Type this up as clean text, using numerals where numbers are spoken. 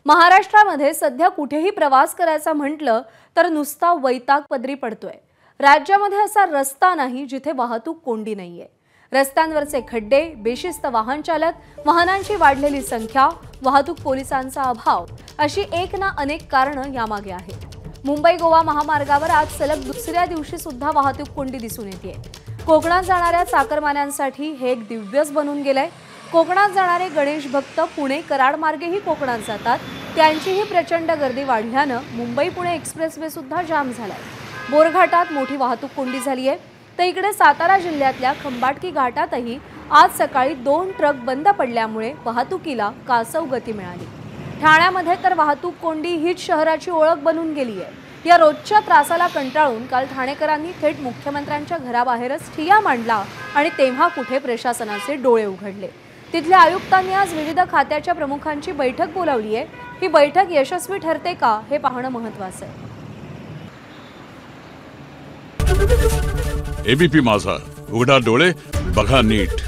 महाराष्ट्रामध्ये सध्या कुठेही प्रवास करायचा म्हटलं तर नुसता वैताग पदरी पडतोय। राज्यामध्ये असा रस्ता नाही जिथे वाहतूक कोंडी नाहीये। रस्त्यांवरचे खड्डे, बेशिस्त वाहन चालक, वाहनांची वाढलेली संख्या, वाहतूक पोलिसांचा अभाव अशी एक ना अनेक कारणं यामागे आहेत। मुंबई गोवा महामार्गावर आज सलग दुसऱ्या दिवशी सुद्धा वाहतूक कोंडी दिसून येते। कोकणात जाणाऱ्या चाकरमान्यांसाठी हे एक दिव्यच बनून गेलंय। कोकणात जाणारे गणेश भक्त पुणे कराड मार्गेही कोकणात जातात। त्यांचीही प्रचंड गर्दी वाढल्यानं मुंबई पुणे एक्सप्रेसवे सुद्धा जाम झालाय। बोरघाटात मोठी वाहतूक कोंडी झाली आहे। तर इकडे सातारा जिल्ह्यातल्या खंबाटकी घाटातही आज सकाळी 2 ट्रक बंद पडल्यामुळे वाहतुकीला कासव गती मिळाली। ठाण्यामध्ये तर वाहतूक कोंडी हीच शहराची ओळख बनून गेली आहे। या रोजच्या त्रासाला कंटाळून काल ठाणेकरांनी थेट मुख्यमंत्र्यांच्या घराबाहेरच ठिय्या मांडला आणि तेव्हा कुठे प्रशासनाचे डोळे उघडले। तिथल्या आयुक्तांनी आज विविध खात्याच्या प्रमुखांची बैठक बोलावली आहे। ही बैठक यशस्वी ठरते का हे पाहणं महत्त्वाचं आहे। एबीपी माझा, उघडा डोळे बघा नीट।